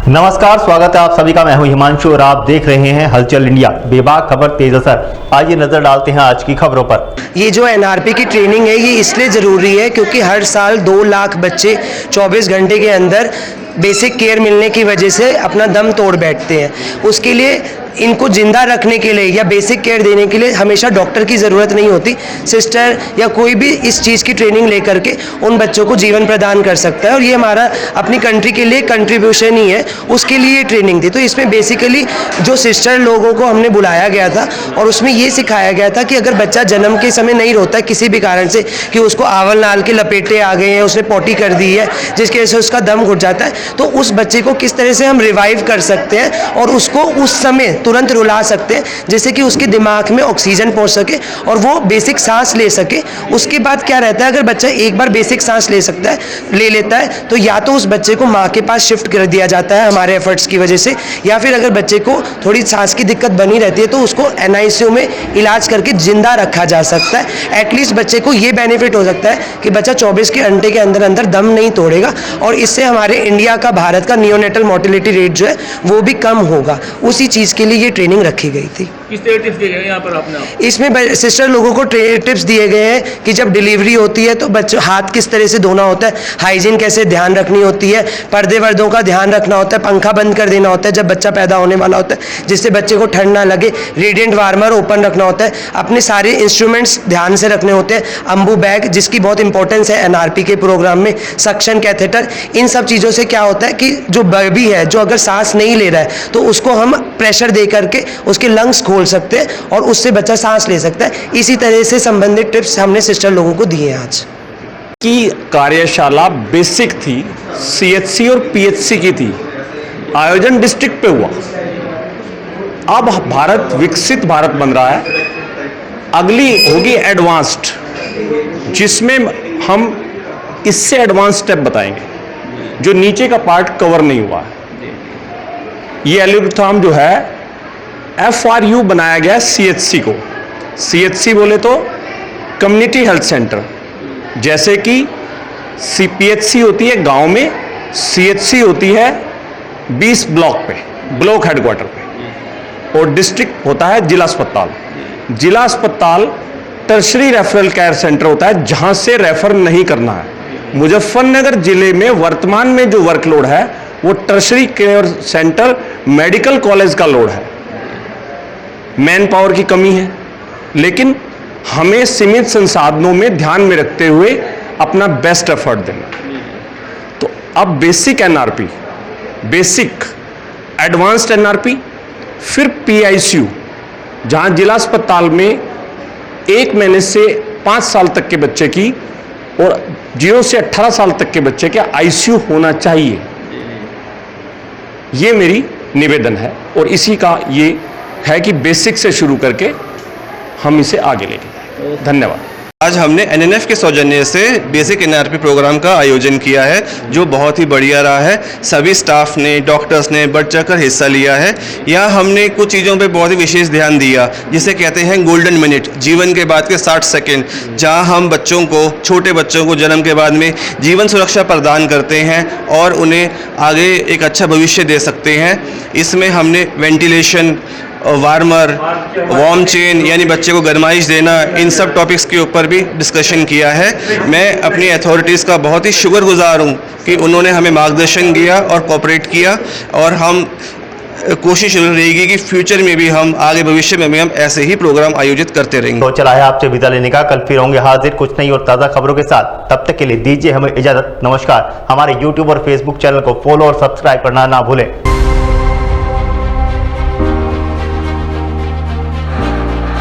नमस्कार, स्वागत है आप सभी का। मैं हूं हिमांशु और आप देख रहे हैं हलचल इंडिया। बेबाक खबर तेज असर। आइए नजर डालते हैं आज की खबरों पर। ये जो एनआरपी की ट्रेनिंग है ये इसलिए ज़रूरी है क्योंकि हर साल 2 लाख बच्चे 24 घंटे के अंदर बेसिक केयर मिलने की वजह से अपना दम तोड़ बैठते हैं। उसके लिए इनको जिंदा रखने के लिए या बेसिक केयर देने के लिए हमेशा डॉक्टर की ज़रूरत नहीं होती। सिस्टर या कोई भी इस चीज़ की ट्रेनिंग लेकर के उन बच्चों को जीवन प्रदान कर सकता है और ये हमारा अपनी कंट्री के लिए कंट्रीब्यूशन ही है, उसके लिए ये ट्रेनिंग थी। तो इसमें बेसिकली जो सिस्टर लोगों को हमने बुलाया गया था और उसमें ये सिखाया गया था कि अगर बच्चा जन्म के समय नहीं रोता है किसी भी कारण से, कि उसको आवल नाल के लपेटे आ गए हैं, उसने पॉटी कर दी है जिसकी वजह से उसका दम घुट जाता है, तो उस बच्चे को किस तरह से हम रिवाइव कर सकते हैं और उसको उस समय तुरंत रुला सकते हैं जिससे कि उसके दिमाग में ऑक्सीजन पहुंच सके और वो बेसिक सांस ले सके। उसके बाद क्या रहता है, अगर बच्चा एक बार बेसिक सांस ले लेता है तो या तो उस बच्चे को माँ के पास शिफ्ट कर दिया जाता है हमारे एफर्ट्स की वजह से, या फिर अगर बच्चे को थोड़ी सांस की दिक्कत बनी रहती है तो उसको NICU में इलाज करके जिंदा रखा जा सकता है। एटलीस्ट बच्चे को ये बेनिफिट हो सकता है कि बच्चा 24 घंटे के अंदर अंदर दम नहीं तोड़ेगा और इससे हमारे इंडिया का, भारत का नियोनेटल मोर्टेलिटी रेट जो है वो भी कम होगा। उसी चीज़ के लिए ये ट्रेनिंग रखी गई थी। किस तरह टिप्स दिए गए यहाँ पर आपने? इसमें सिस्टर लोगों को टिप्स दिए गए हैं कि जब डिलीवरी होती है तो बच्चों हाथ किस तरह से धोना होता है, हाइजीन कैसे ध्यान रखनी होती है, पर्दे वर्दों का ध्यान रखना होता है, पंखा बंद कर देना होता है जब बच्चा पैदा होने वाला होता है जिससे बच्चे को ठंड ना लगे, रेडिएंट वार्मर ओपन रखना होता है, अपने सारे इंस्ट्रूमेंट्स ध्यान से रखने होते हैं, अम्बू बैग जिसकी बहुत इंपॉर्टेंस है NRP के प्रोग्राम में, सक्शन कैथेटर। इन सब चीज़ों से क्या होता है कि जो बेबी है जो अगर सांस नहीं ले रहा है तो उसको हम प्रेशर दे करके उसके लंग्स खोल सकते हैं और उससे बच्चा सांस ले सकता है। इसी तरह से संबंधित टिप्स हमने सिस्टर लोगों को दिए आज की कार्यशाला बेसिक थी, CHC और PHC की थी। आयोजन डिस्ट्रिक्ट पे हुआ। अब भारत विकसित भारत बन रहा है, अगली होगी एडवांस्ड, जिसमें हम इससे एडवांस स्टेप बताएंगे जो नीचे का पार्ट कवर नहीं हुआ है। ये एल्यूथाम जो है FRU बनाया गया CHC को। CHC बोले तो कम्युनिटी हेल्थ सेंटर, जैसे कि PHC होती है गांव में, CHC होती है 20 ब्लॉक पे, ब्लॉक हेडक्वार्टर पे, और डिस्ट्रिक्ट होता है जिला अस्पताल। जिला अस्पताल टर्शरी रेफरल केयर सेंटर होता है जहां से रेफर नहीं करना है। मुजफ्फरनगर जिले में वर्तमान में जो वर्कलोड है वो tertiary care centre medical college का लोड है। मैन पावर की कमी है, लेकिन हमें सीमित संसाधनों में ध्यान में रखते हुए अपना बेस्ट एफर्ट देना। तो अब basic NRP, basic advanced NRP, फिर PICU जहां जिला अस्पताल में 1 महीने से 5 साल तक के बच्चे की और 0 से 18 साल तक के बच्चे के ICU होना चाहिए। ये मेरी निवेदन है और इसी का ये है कि बेसिक से शुरू करके हम इसे आगे लेके जाएं। धन्यवाद। आज हमने NNF के सौजन्य से बेसिक NRP प्रोग्राम का आयोजन किया है जो बहुत ही बढ़िया रहा है। सभी स्टाफ ने, डॉक्टर्स ने बढ़ चढ़कर हिस्सा लिया है। यहाँ हमने कुछ चीज़ों पे बहुत ही विशेष ध्यान दिया, जिसे कहते हैं गोल्डन मिनट, जीवन के बाद के 60 सेकेंड, जहाँ हम बच्चों को, छोटे बच्चों को जन्म के बाद में जीवन सुरक्षा प्रदान करते हैं और उन्हें आगे एक अच्छा भविष्य दे सकते हैं। इसमें हमने वेंटिलेशन, वार्मर, वार्म चेन यानी बच्चे को गरमाइश देना, इन सब टॉपिक्स के ऊपर भी डिस्कशन किया है। मैं अपनी अथॉरिटीज़ का बहुत ही शुक्रगुजार हूँ कि उन्होंने हमें मार्गदर्शन दिया और कोऑपरेट किया, और हम कोशिश रहेगी कि फ्यूचर में भी हम, आगे भविष्य में भी हम ऐसे ही प्रोग्राम आयोजित करते रहेंगे। तो चला है आपसे विदा लेने का। कल फिर होंगे हाजिर कुछ नई और ताज़ा खबरों के साथ। तब तक के लिए दीजिए हमें इजाज़त। नमस्कार। हमारे YouTube और Facebook चैनल को फॉलो और सब्सक्राइब करना ना भूलें।